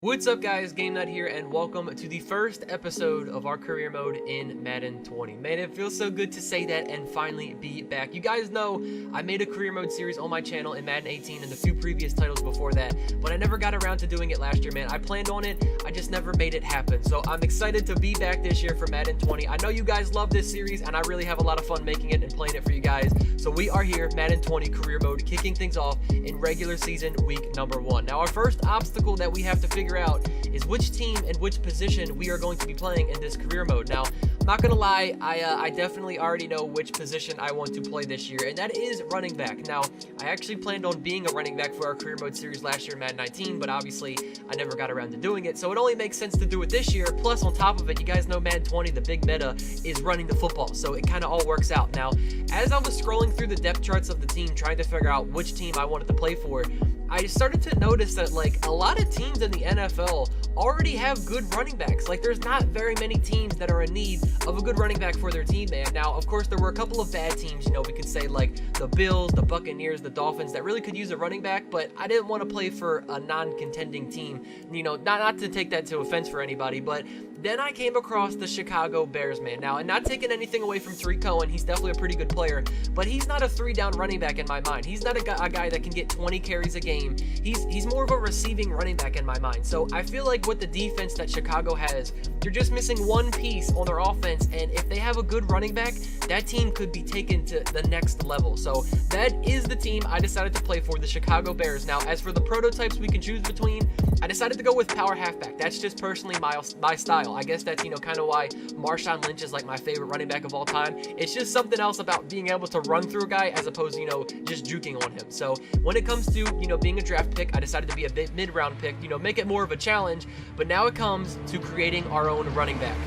What's up guys, Game Nut here, and welcome to the first episode of our career mode in Madden 20. Man, it feels so good to say that and finally be back. You guys know I made a career mode series on my channel in Madden 18 and the few previous titles before that, but I never got around to doing it last year, man. I planned on it, I just never made it happen. So I'm excited to be back this year for Madden 20. I know you guys love this series and I really have a lot of fun making it and playing it for you guys. So we are here, Madden 20 career mode, kicking things off in regular season week number 1. Now our first obstacle that we have to figure out is which team and which position we are going to be playing in this career mode. Now, I'm not gonna lie, I definitely already know which position I want to play this year, and that is running back. Now, I actually planned on being a running back for our career mode series last year in Madden 19, but obviously I never got around to doing it, so it only makes sense to do it this year. Plus, on top of it, you guys know Madden 20, the big meta, is running the football, so it kind of all works out. Now, as I was scrolling through the depth charts of the team, trying to figure out which team I wanted to play for, I started to notice that like a lot of teams in the NFL already have good running backs. Like there's not very many teams that are in need of a good running back for their team, man. Now, of course, there were a couple of bad teams, you know, we could say like the Bills, the Buccaneers, the Dolphins that really could use a running back, but I didn't want to play for a non-contending team, you know, not to take that to offense for anybody, but then I came across the Chicago Bears, man. Now, and not taking anything away from Tariq Cohen, he's definitely a pretty good player, but he's not a 3-down running back in my mind. He's not a guy that can get 20 carries a game. He's more of a receiving running back in my mind. So I feel like with the defense that Chicago has, they're just missing one piece on their offense, and if they have a good running back, that team could be taken to the next level. So that is the team I decided to play for, the Chicago Bears. Now, as for the prototypes we can choose between, I decided to go with power halfback. That's just personally my style. I guess that's, you know, kind of why Marshawn Lynch is like my favorite running back of all time. It's just something else about being able to run through a guy as opposed to, you know, just juking on him. So when it comes to, you know, being a draft pick, I decided to be a bit mid-round pick, you know, make it more of a challenge. But now it comes to creating our own running back.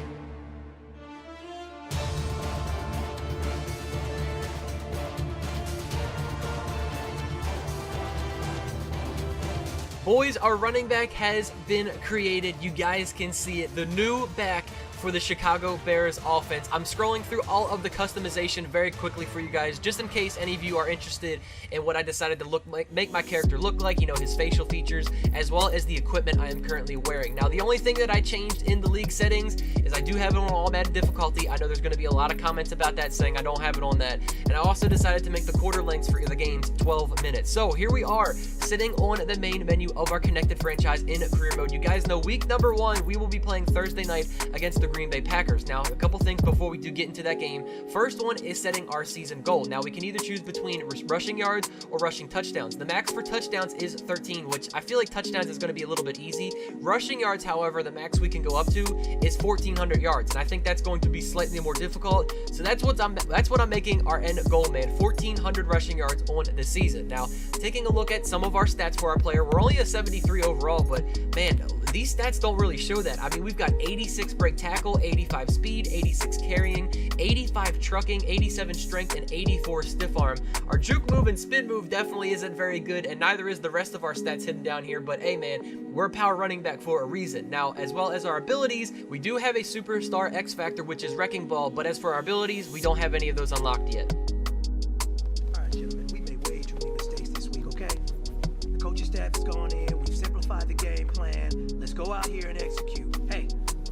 Boys, our running back has been created. You guys can see it. The new back for the Chicago Bears offense. I'm scrolling through all of the customization very quickly for you guys, just in case any of you are interested in what I decided to make my character look like, you know, his facial features, as well as the equipment I am currently wearing. Now, the only thing that I changed in the league settings is I do have it on all Madden difficulty. I know there's going to be a lot of comments about that saying I don't have it on that. And I also decided to make the quarter lengths for the games 12 minutes. So here we are, sitting on the main menu of our connected franchise in career mode. You guys know week number 1, we will be playing Thursday night against the Green Bay Packers. Now, a couple things before we do get into that game. First one is setting our season goal. Now, we can either choose between rushing yards or rushing touchdowns. The max for touchdowns is 13, which I feel like touchdowns is going to be a little bit easy. Rushing yards, however, the max we can go up to is 1,400 yards, and I think that's going to be slightly more difficult. So that's what I'm making our end goal, man. 1,400 rushing yards on the season. Now, taking a look at some of our stats for our player, we're only a 73 overall, but man, these stats don't really show that. I mean, we've got 86 break tackle, 85 speed, 86 carrying, 85 trucking, 87 strength, and 84 stiff arm. Our juke move and spin move definitely isn't very good, and neither is the rest of our stats hidden down here, but hey man, we're a power running back for a reason. Now, as well as our abilities, we do have a superstar X factor, which is wrecking ball, but as for our abilities, we don't have any of those unlocked yet. All right, gentlemen, we made way too many mistakes this week, okay? The coaching staff has gone in, we've simplified the game plan. Let's go out here and execute. Hey,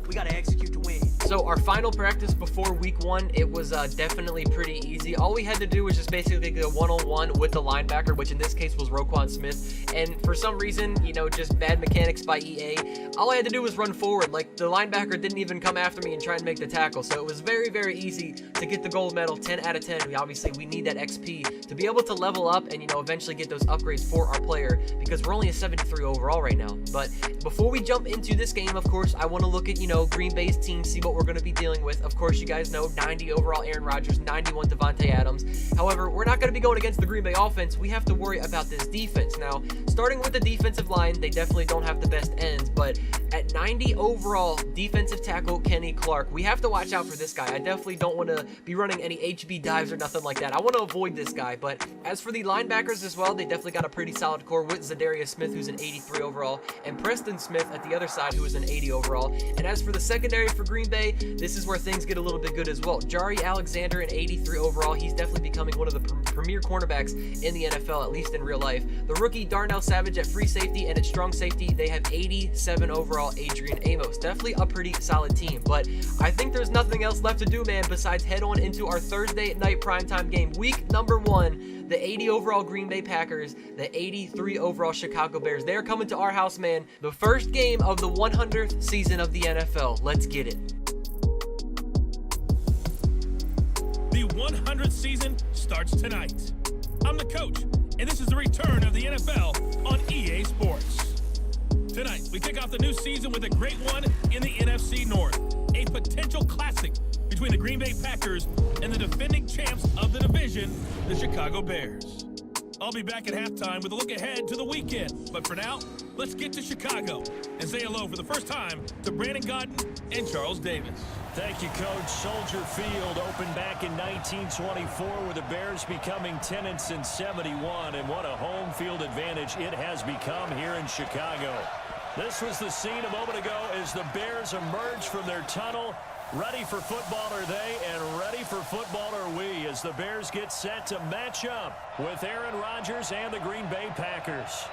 we gotta execute to win. So our final practice before week 1, it was definitely pretty easy. All we had to do was just basically go one-on-one with the linebacker, which in this case was Roquan Smith. And for some reason, you know, just bad mechanics by EA, all I had to do was run forward. Like, the linebacker didn't even come after me and try and make the tackle. So it was very, very easy to get the gold medal, 10 out of 10. We need that XP to be able to level up and, you know, eventually get those upgrades for our player, because we're only a 73 overall right now. But before we jump into this game, of course, I want to look at, you know, Green Bay's team, see what we're going to be dealing with. Of course, you guys know 90 overall Aaron Rodgers, 91 Devontae Adams. However, we're not going to be going against the Green Bay offense. We have to worry about this defense. Now, starting with the defensive line, they definitely don't have the best ends, but at 90 overall, defensive tackle Kenny Clark, we have to watch out for this guy. I definitely don't want to be running any HB dives or nothing like that. I want to avoid this guy. But as for the linebackers as well, they definitely got a pretty solid core with Zadarius Smith, who's an 83 overall, and Preston Smith at the other side, who is an 80 overall. And as for the secondary for Green Bay, this is where things get a little bit good as well. Jari Alexander, an 83 overall, he's definitely becoming one of the premier cornerbacks in the NFL, at least in real life. The rookie Darnell Savage at free safety, and at strong safety, they have 87 overall Adrian Amos. Definitely a pretty solid team, but I think there's nothing else left to do, man, besides head on into our Thursday night primetime game. Week number 1, the 80 overall Green Bay Packers, the 83 overall Chicago Bears. They're coming to our house, man. The first game of the 100th season of the NFL. Let's get it. The 100th season starts tonight. I'm the coach, and this is the return of the NFL on EA Sports. Tonight, we kick off the new season with a great one in the NFC North. A potential classic between the Green Bay Packers and the defending champs of the division, the Chicago Bears. I'll be back at halftime with a look ahead to the weekend. But for now, let's get to Chicago and say hello for the first time to Brandon Gaudin and Charles Davis. Thank you, Coach. Soldier Field opened back in 1924 with the Bears becoming 10 since 71, and what a home field advantage it has become here in Chicago. This was the scene a moment ago as the Bears emerged from their tunnel. Ready for football are they, and ready for football are we, as the Bears get set to match up with Aaron Rodgers and the Green Bay Packers.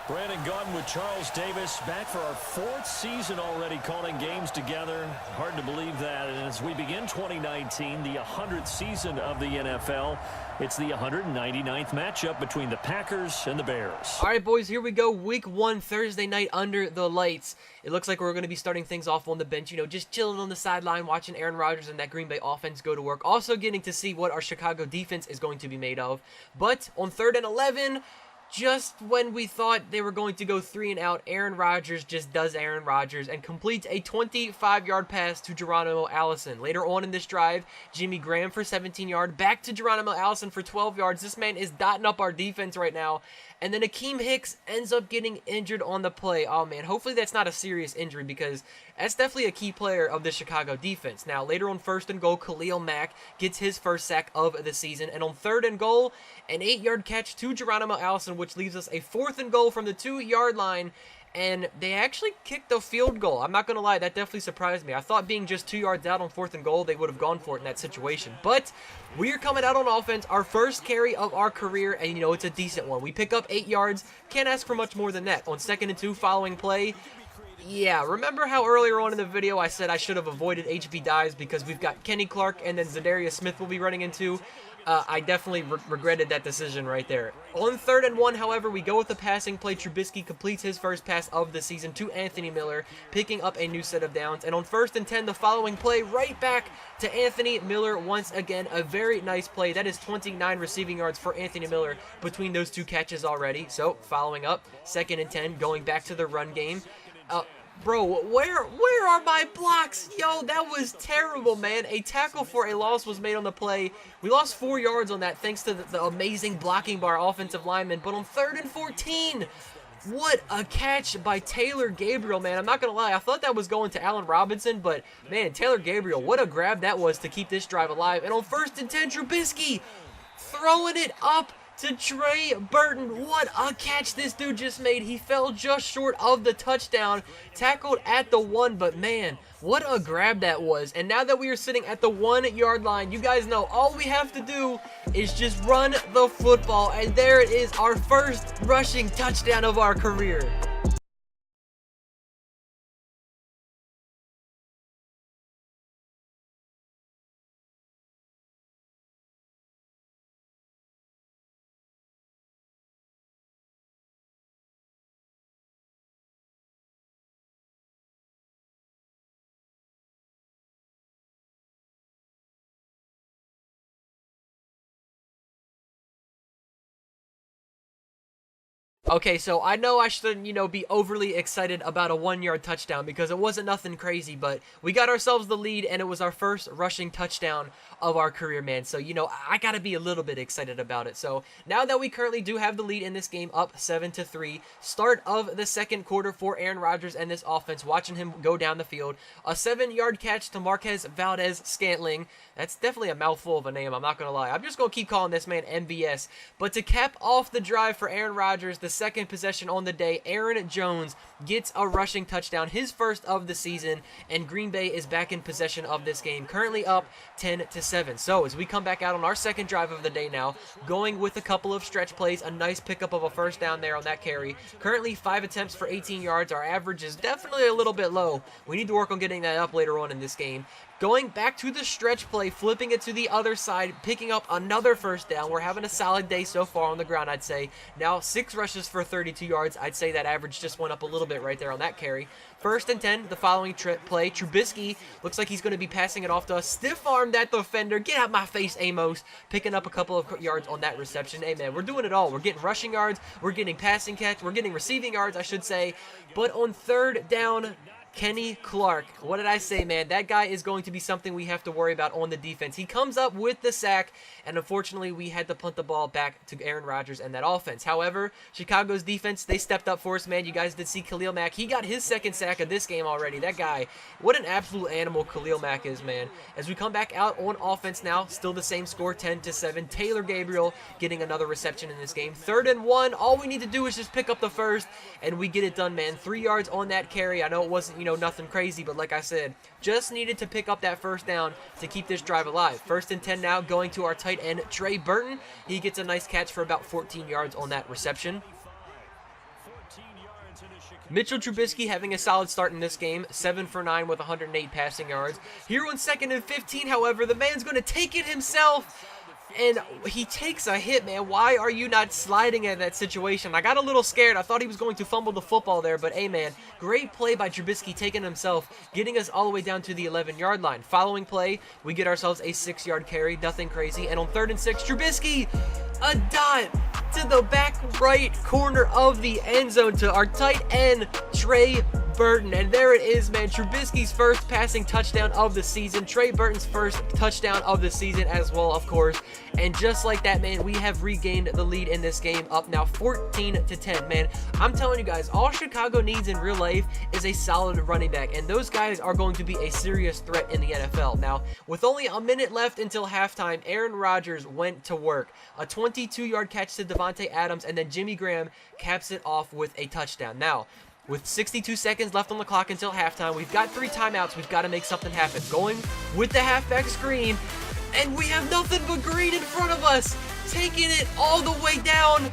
Brandon Gaudin with Charles Davis, back for our 4th season already calling games together. Hard to believe that. And as we begin 2019, the 100th season of the NFL, it's the 199th matchup between the Packers and the Bears. All right, boys, here we go. Week 1, Thursday night under the lights. It looks like we're going to be starting things off on the bench, just chilling on the sideline, watching Aaron Rodgers and that Green Bay offense go to work. Also getting to see what our Chicago defense is going to be made of. But on 3rd and 11... just when we thought they were going to go 3 and out, Aaron Rodgers just does Aaron Rodgers and completes a 25-yard pass to Geronimo Allison. Later on in this drive, Jimmy Graham for 17 yards, back to Geronimo Allison for 12 yards. This man is dotting up our defense right now. And then Akeem Hicks ends up getting injured on the play. Oh, man, hopefully that's not a serious injury because that's definitely a key player of the Chicago defense. Now, later on 1st and goal, Khalil Mack gets his first sack of the season. And on 3rd and goal, an 8-yard catch to Geronimo Allison, which leaves us a 4th and goal from the 2-yard line. And they actually kicked a field goal. I'm not going to lie, that definitely surprised me. I thought being just 2 yards out on 4th and goal, they would have gone for it in that situation. But we are coming out on offense, our first carry of our career, and it's a decent one. We pick up 8 yards. Can't ask for much more than that. On 2nd and 2 following play, yeah, remember how earlier on in the video I said I should have avoided HB dives because we've got Kenny Clark and then Zadarius Smith will be running into? I definitely regretted that decision right there. On 3rd and 1, however, we go with the passing play. Trubisky completes his first pass of the season to Anthony Miller, picking up a new set of downs. And on 1st and 10, the following play, right back to Anthony Miller once again. A very nice play. That is 29 receiving yards for Anthony Miller between those 2 catches already. So, following up, 2nd and 10, going back to the run game. Bro, where are my blocks? Yo, that was terrible, man. A tackle for a loss was made on the play. We lost 4 yards on that thanks to the amazing blocking by our offensive lineman. But on 3rd and 14, what a catch by Taylor Gabriel, man. I'm not going to lie. I thought that was going to Allen Robinson, but, man, Taylor Gabriel, what a grab that was to keep this drive alive. And on 1st and 10, Trubisky throwing it up to Trey Burton. What a catch this dude just made. He fell just short of the touchdown, tackled at the 1, but man, what a grab that was. And now that we are sitting at the 1-yard line, you guys know all we have to do is just run the football, and there it is, our first rushing touchdown of our career. Okay, so I know I shouldn't, be overly excited about a 1-yard touchdown because it wasn't nothing crazy, but we got ourselves the lead, and it was our first rushing touchdown of our career, man. So, I got to be a little bit excited about it. So, now that we currently do have the lead in this game, up 7-3, start of the 2nd quarter for Aaron Rodgers and this offense, watching him go down the field. A 7-yard catch to Marquez Valdez-Scantling. That's definitely a mouthful of a name, I'm not going to lie. I'm just going to keep calling this man MVS. But to cap off the drive for Aaron Rodgers, the second possession on the day, Aaron Jones gets a rushing touchdown, his first of the season, and Green Bay is back in possession of this game, currently up 10-7. So as we come back out on our second drive of the day now, going with a couple of stretch plays, a nice pickup of a first down there on that carry. Currently 5 attempts for 18 yards. Our average is definitely a little bit low. We need to work on getting that up later on in this game. Going back to the stretch play, flipping it to the other side, picking up another first down. We're having a solid day so far on the ground, I'd say. Now 6 rushes for 32 yards. I'd say that average just went up a little bit right there on that carry. 1st and 10, the following play. Trubisky looks like he's going to be passing it off to us. Stiff arm that defender. Get out my face, Amos. Picking up a couple of yards on that reception. Hey, man, we're doing it all. We're getting rushing yards. We're getting passing catch. We're getting receiving yards, I should say. But on 3rd down, Kenny Clark, what did I say, man? That guy is going to be something we have to worry about on the defense. He comes up with the sack, and unfortunately, we had to punt the ball back to Aaron Rodgers and that offense. However, Chicago's defense, they stepped up for us, man. You guys did see Khalil Mack. He got his 2nd sack of this game already. That guy, what an absolute animal Khalil Mack is, man. As we come back out on offense now, still the same score, 10-7. Taylor Gabriel getting another reception in this game. 3rd and 1. All we need to do is just pick up the first, and we get it done, man. 3 yards on that carry. I know it wasn't, nothing crazy, but like I said, just needed to pick up that first down to keep this drive alive. 1st and 10 now, going to our tight end, Trey Burton. He gets a nice catch for about 14 yards on that reception. Mitchell Trubisky having a solid start in this game, 7 for 9 with 108 passing yards. Here on 2nd and 15, however, the man's going to take it himself. And he takes a hit, man. Why are you not sliding in that situation? I got a little scared. I thought he was going to fumble the football there, but hey, man, great play by Trubisky taking himself, getting us all the way down to the 11-yard line. Following play, we get ourselves a 6-yard carry, nothing crazy. And on 3rd and 6, Trubisky, a dot to the back right corner of the end zone to our tight end, Trey Burton. And there it is, man. Trubisky's first passing touchdown of the season. Trey Burton's first touchdown of the season as well, of course. And just like that, man, we have regained the lead in this game, up now 14-10, man. I'm telling you guys, all Chicago needs in real life is a solid running back, and those guys are going to be a serious threat in the NFL. Now, with only a minute left until halftime, Aaron Rodgers went to work. A 22-yard catch to Devontae Adams, and then Jimmy Graham caps it off with a touchdown. Now, with 62 seconds left on the clock until halftime, we've got 3 timeouts. We've got to make something happen. Going with the halfback screen, and we have nothing but green in front of us, taking it all the way down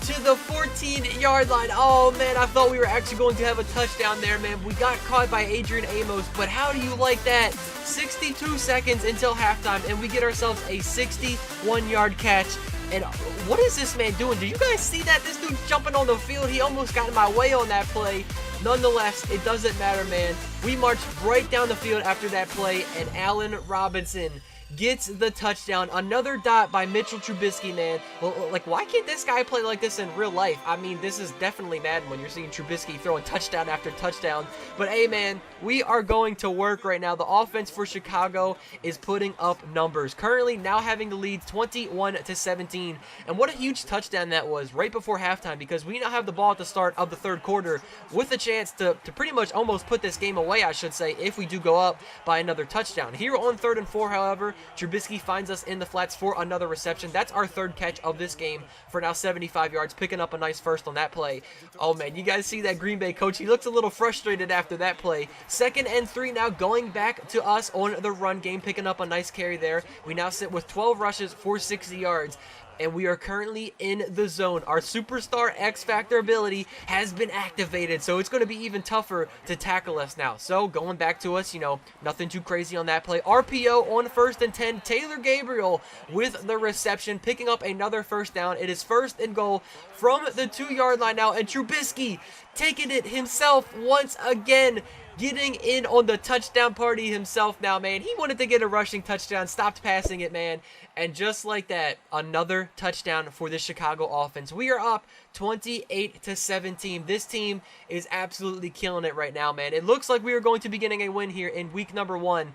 to the 14-yard line. Oh, man, I thought we were actually going to have a touchdown there, man. We got caught by Adrian Amos, but how do you like that? 62 seconds until halftime, and we get ourselves a 61-yard catch. And what is this man doing? Did you guys see that? This dude jumping on the field. He almost got in my way on that play. Nonetheless, it doesn't matter, man. We marched right down the field after that play, and Allen Robinson gets the touchdown. Another dot by Mitchell Trubisky, man. Well, like, why can't this guy play like this in real life? I mean, this is definitely Madden when you're seeing Trubisky throwing touchdown after touchdown. But hey, man, we are going to work right now. The offense for Chicago is putting up numbers. Currently now having the lead 21-17. And what a huge touchdown that was right before halftime, because we now have the ball at the start of the 3rd quarter with a chance to pretty much almost put this game away, I should say, if we do go up by another touchdown. Here on 3rd and 4, however, Trubisky finds us in the flats for another reception. That's our 3rd catch of this game for now 75 yards, picking up a nice first on that play. Oh, man, you guys see that Green Bay coach? He looks a little frustrated after that play. 2nd and 3 now, going back to us on the run game, picking up a nice carry there. We now sit with 12 rushes for 60 yards. And we are currently in the zone. Our superstar X-Factor ability has been activated, so it's going to be even tougher to tackle us now. So going back to us, nothing too crazy on that play. RPO on 1st and 10. Taylor Gabriel with the reception, picking up another first down. It is 1st and goal from the 2-yard line now, and Trubisky taking it himself once again, getting in on the touchdown party himself now, man. He wanted to get a rushing touchdown, stopped passing it, man. And just like that, another touchdown for the Chicago offense. We are up 28-17. This team is absolutely killing it right now, man. It looks like we are going to be getting a win here in week number 1,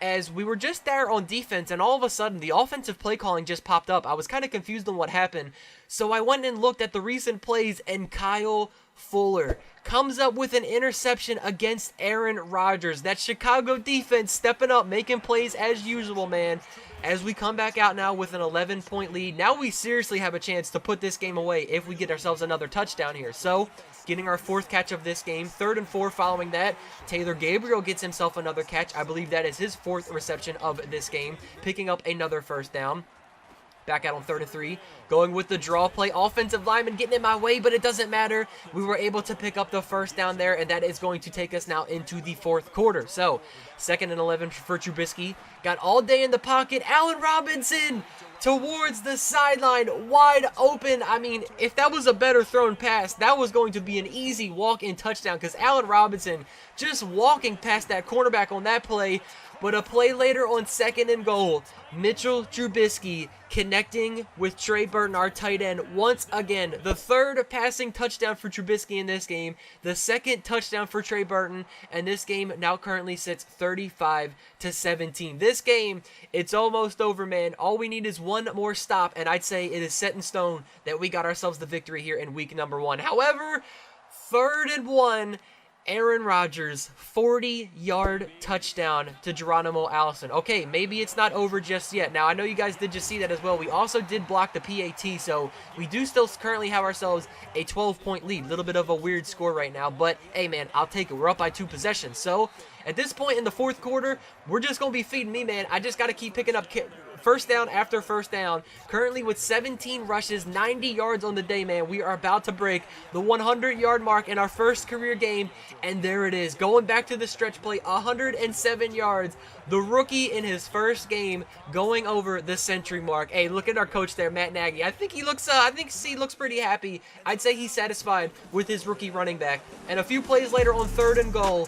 as we were just there on defense, and all of a sudden, the offensive play calling just popped up. I was kind of confused on what happened, so I went and looked at the recent plays, and Kyle Fuller comes up with an interception against Aaron Rodgers. That Chicago defense stepping up, making plays as usual, man. As we come back out now with an 11-point lead, now we seriously have a chance to put this game away if we get ourselves another touchdown here. So, getting our 4th catch of this game, 3rd and 4 following that. Taylor Gabriel gets himself another catch. I believe that is his 4th reception of this game, picking up another first down. Back out on 3rd and 3, going with the draw play. Offensive lineman getting in my way, but it doesn't matter. We were able to pick up the first down there, and that is going to take us now into the 4th quarter. So, 2nd and 11 for Trubisky. Got all day in the pocket. Allen Robinson towards the sideline, wide open. I mean, if that was a better thrown pass, that was going to be an easy walk-in touchdown because Allen Robinson just walking past that cornerback on that play. But a play later on 2nd and goal, Mitchell Trubisky connecting with Trey Burton, our tight end, once again. The 3rd passing touchdown for Trubisky in this game, the 2nd touchdown for Trey Burton, and this game now currently sits 35-17. This game, it's almost over, man. All we need is one more stop, and I'd say it is set in stone that we got ourselves the victory here in week number 1. However, 3rd and 1, Aaron Rodgers, 40-yard touchdown to Geronimo Allison. Okay, maybe it's not over just yet. Now, I know you guys did just see that as well. We also did block the PAT, so we do still currently have ourselves a 12-point lead. A little bit of a weird score right now, but hey, man, I'll take it. We're up by 2 possessions. So, at this point in the 4th quarter, we're just going to be feeding me, man. I just got to keep picking up first down after first down. Currently with 17 rushes, 90 yards on the day, man. We are about to break the 100-yard mark in our first career game, and there it is. Going back to the stretch play, 107 yards. The rookie in his first game going over the century mark. Hey, look at our coach there, Matt Nagy. I think he looks pretty happy. I'd say he's satisfied with his rookie running back. And a few plays later on 3rd and goal,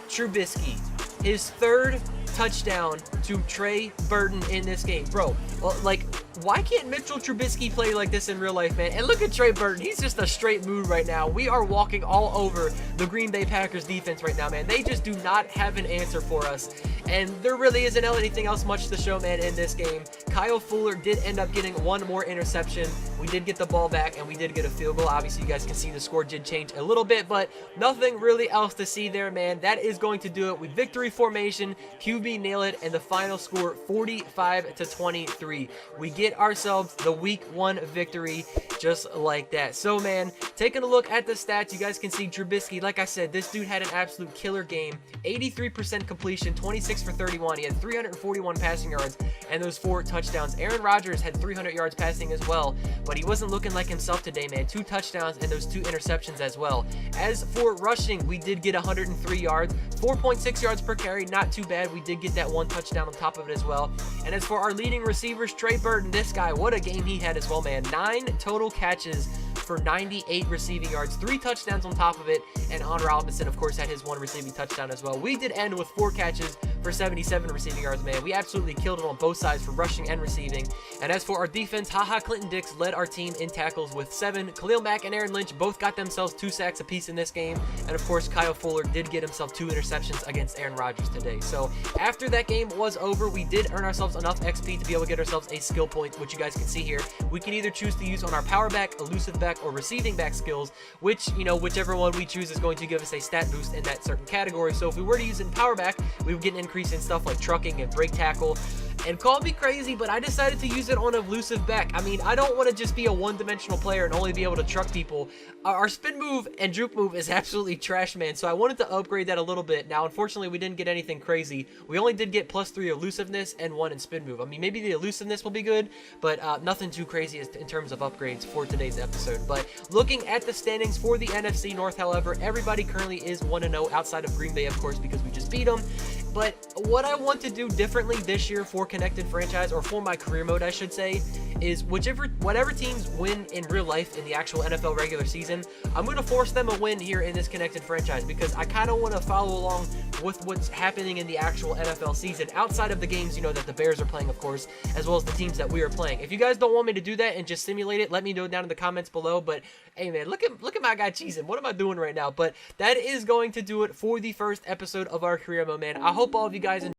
Trubisky, his 3rd touchdown to Trey Burton in this game. Bro, well, like, why can't Mitchell Trubisky play like this in real life, man? And look at Trey Burton. He's just a straight mood right now. We are walking all over the Green Bay Packers defense right now, man. They just do not have an answer for us. And there really isn't anything else much to show, man, in this game. Kyle Fuller did end up getting one more interception. We did get the ball back, and we did get a field goal. Obviously, you guys can see the score did change a little bit, but nothing really else to see there, man. That is going to do it with victory formation. QB nail it, and the final score 45-23. We get ourselves the week 1 victory just like that. So, man, taking a look at the stats, you guys can see Trubisky, like I said, this dude had an absolute killer game. 83% completion, 26 for 31. He had 341 passing yards and those 4 touchdowns. Aaron Rodgers had 300 yards passing as well, but he wasn't looking like himself today, man. 2 touchdowns and those 2 interceptions as well. As for rushing, we did get 103 yards, 4.6 yards per carry, not too bad. We did get that 1 touchdown on top of it as well. And as for our leading receivers, Trey Burton, this guy, what a game he had as well, man. 9 total catches for 98 receiving yards, 3 touchdowns on top of it, and Allen Robinson, of course, had his 1 receiving touchdown as well. We did end with 4 catches for 77 receiving yards, man. We absolutely killed it on both sides for rushing and receiving. And as for our defense, Clinton Dix led our team in tackles with 7. Khalil Mack and Aaron Lynch both got themselves 2 sacks apiece in this game. And of course, Kyle Fuller did get himself 2 interceptions against Aaron Rodgers today. So after that game was over, we did earn ourselves enough XP to be able to get ourselves a skill point, which you guys can see here. We can either choose to use on our power back, elusive back, or receiving back skills, which, you know, whichever one we choose is going to give us a stat boost in that certain category. So if we were to use it in power back, we would get an increase in stuff like trucking and break tackle. And call me crazy, but I decided to use it on elusive back. I mean, I don't want to just be a one-dimensional player and only be able to truck people. Our spin move and juke move is absolutely trash, man, so I wanted to upgrade that a little bit. Now, unfortunately, we didn't get anything crazy. We only did get +3 elusiveness and 1 in spin move. I mean, maybe the elusiveness will be good, but nothing too crazy in terms of upgrades for today's episode. But looking at the standings for the NFC North, however, everybody currently is 1-0 outside of Green Bay, of course, because we just beat them. But what I want to do differently this year for Connected Franchise, or for my career mode, I should say, is whatever teams win in real life in the actual NFL regular season, I'm going to force them a win here in this Connected Franchise, because I kind of want to follow along with what's happening in the actual NFL season, outside of the games, you know, that the Bears are playing, of course, as well as the teams that we are playing. If you guys don't want me to do that and just simulate it, let me know down in the comments below. But hey, man, look at my guy cheesing. What am I doing right now? But that is going to do it for the first episode of our career mode, man. I hope all of you guys enjoyed